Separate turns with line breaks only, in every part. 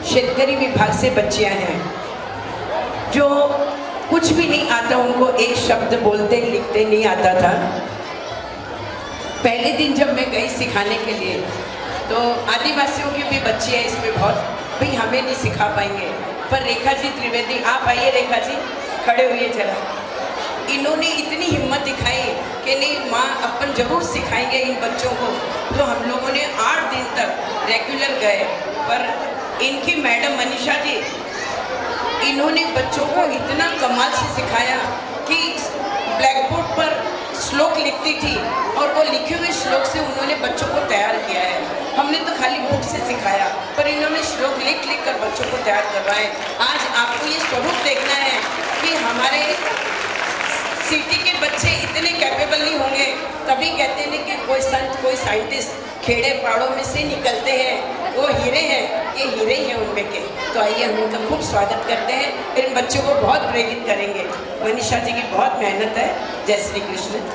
शेतकरी विभाग से बच्चियां हैं जो कुछ भी नहीं आता, उनको एक शब्द बोलते लिखते नहीं आता था। पहले दिन जब मैं गई सिखाने के लिए तो आदिवासियों की भी बच्ची है इसमें बहुत, भाई हमें नहीं सिखा पाएंगे, पर रेखा जी त्रिवेदी, आप आइए रेखा जी, खड़े हुए जरा। इन्होंने इतनी हिम्मत दिखाई कि नहीं माँ अपन जरूर सिखाएंगे इन बच्चों को। तो हम लोगों ने 8 दिन तक रेगुलर गए, पर इनकी मैडम मनीषा जी, इन्होंने बच्चों को इतना कमाल से सिखाया कि ब्लैक बोर्ड पर श्लोक लिखती थी और वो लिखे हुए श्लोक से उन्होंने बच्चों को तैयार किया है। हमने तो खाली बुक से सिखाया, पर इन्होंने श्लोक लिख लिख कर बच्चों को तैयार करवाए। आज आपको ये स्वरूप देखना है कि हमारे सिटी के बच्चे इतने कैपेबल नहीं होंगे, तभी कहते हैं कि कोई संत कोई साइंटिस्ट खेड़े पहाड़ों में से निकलते हैं, वो हीरे हैं, ये हीरे ही हैं उनमें के। तो आइए हम उनका खूब स्वागत करते हैं, फिर इन बच्चों को बहुत प्रेरित करेंगे। मनीषा जी की बहुत मेहनत है। जय श्री कृष्ण।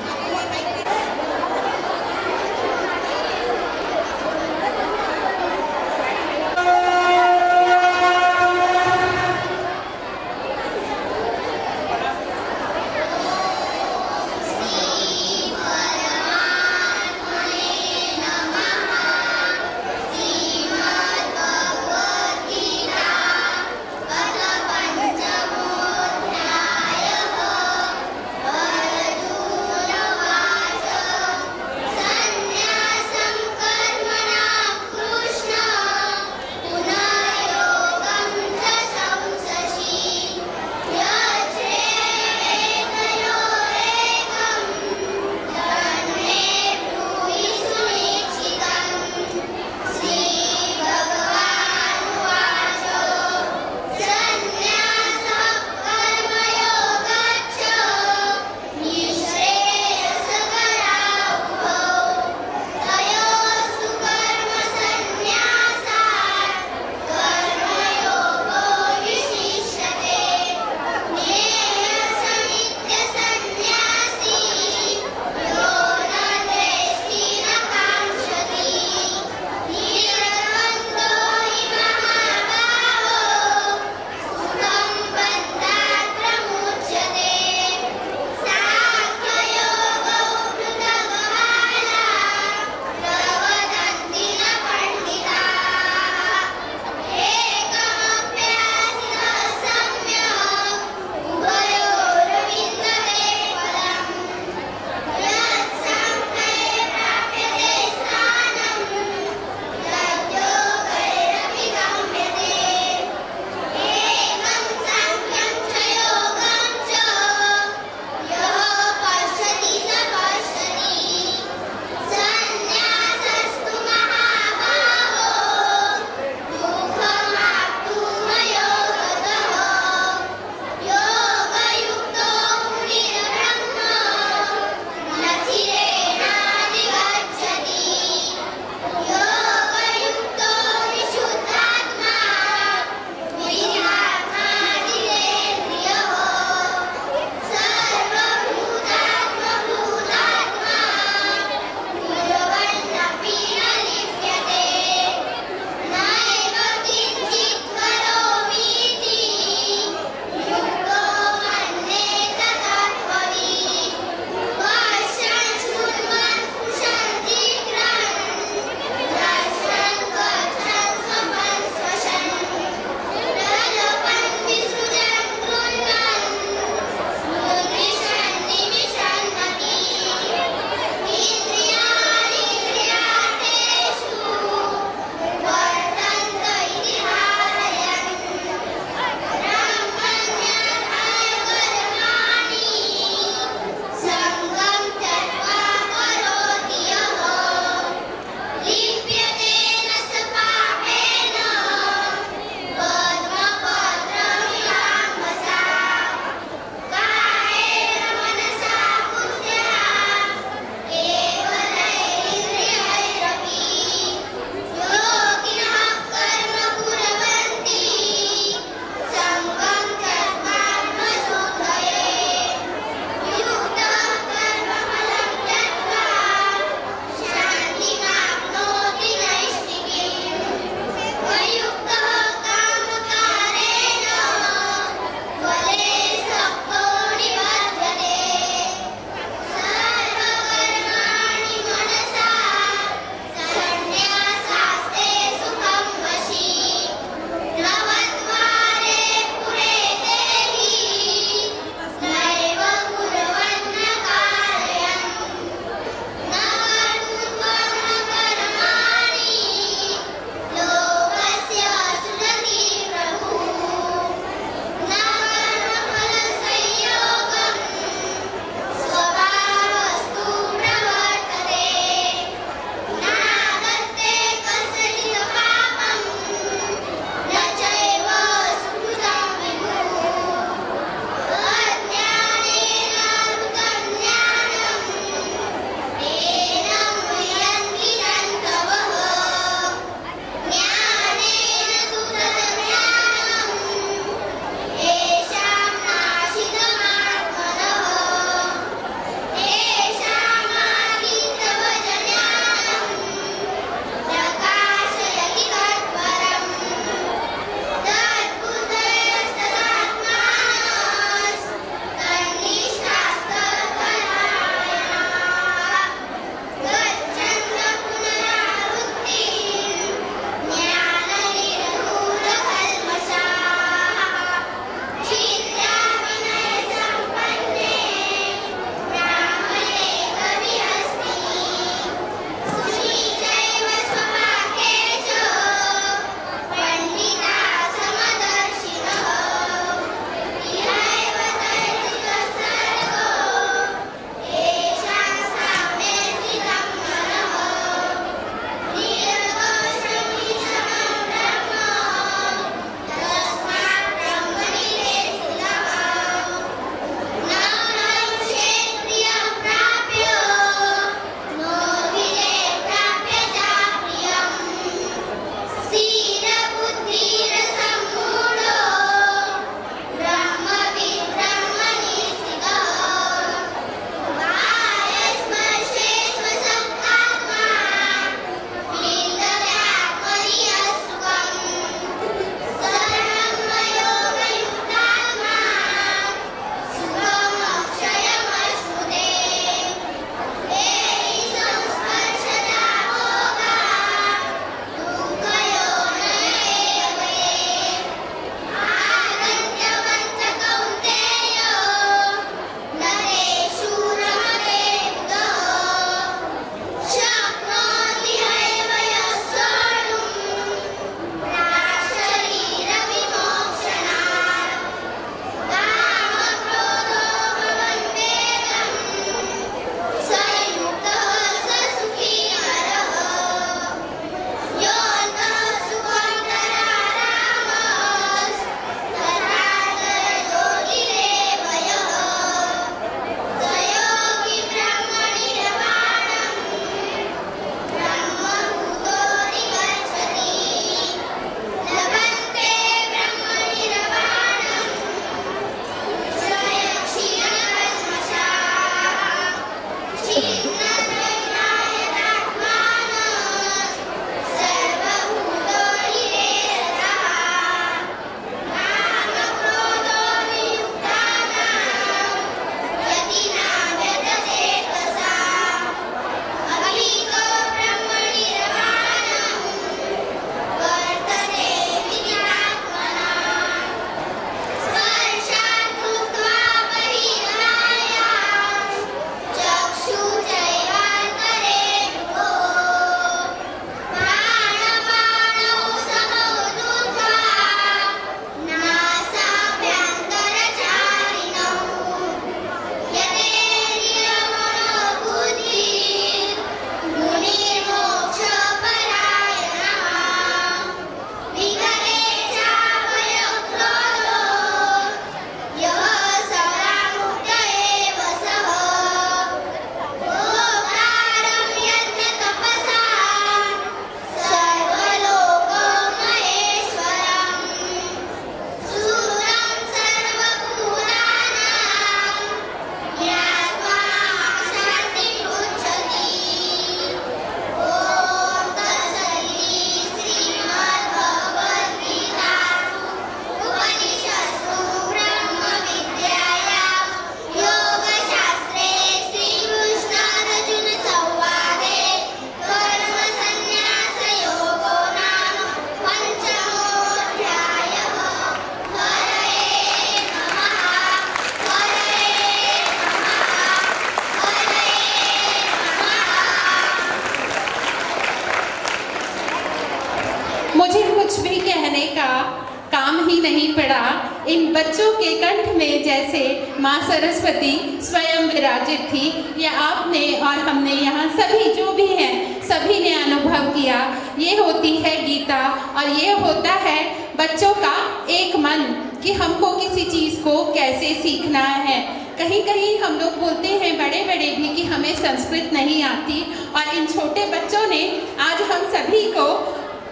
ही नहीं पड़ा, इन बच्चों के कंठ में जैसे माँ सरस्वती स्वयं विराजित थी। ये आपने और हमने यहाँ सभी जो भी हैं सभी ने अनुभव किया। ये होती है गीता और ये होता है बच्चों का एक मन कि हमको किसी चीज़ को कैसे सीखना है। कहीं कहीं हम लोग बोलते हैं बड़े बड़े भी कि हमें संस्कृत नहीं आती, और इन छोटे बच्चों ने आज हम सभी को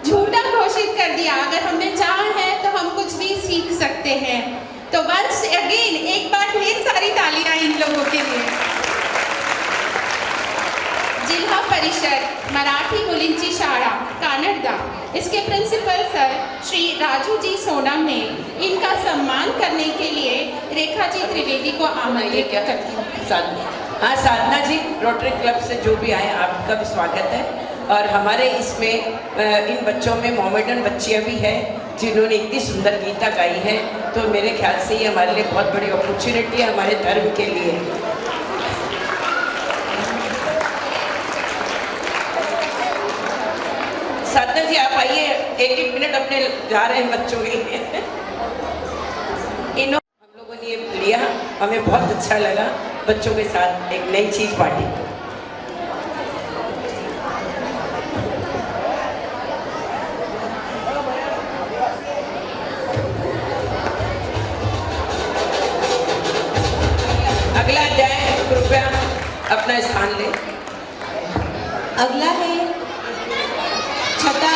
झूठा घोषित कर दिया। अगर हमें चाह है तो हम कुछ भी सीख सकते हैं। तो वंस अगेन एक बार ढेर सारी तालियां इन लोगों के लिए। जिल्हा परिषद मराठी मुलींची शाळा कानडदा, इसके प्रिंसिपल सर श्री राजू जी सोनम ने इनका सम्मान करने के लिए रेखा जी त्रिवेदी को आमंत्रित करती हूँ।
हाँ साधना जी, रोटरी क्लब से जो भी आए आपका भी स्वागत है। और हमारे इसमें इन बच्चों में मोमेडन बच्चियाँ भी हैं जिन्होंने इतनी सुंदर गीता गाई है। तो मेरे ख्याल से ये हमारे लिए बहुत बड़ी अपॉर्चुनिटी है हमारे धर्म के लिए। साधना जी आप आइए, एक एक मिनट अपने जा रहे हैं बच्चों के लिए। हम लोगों ने ये लिया, हमें बहुत अच्छा लगा बच्चों के साथ एक नई चीज बांटी। अगला अध्याय कृपया अपना स्थान ले।
अगला है छठा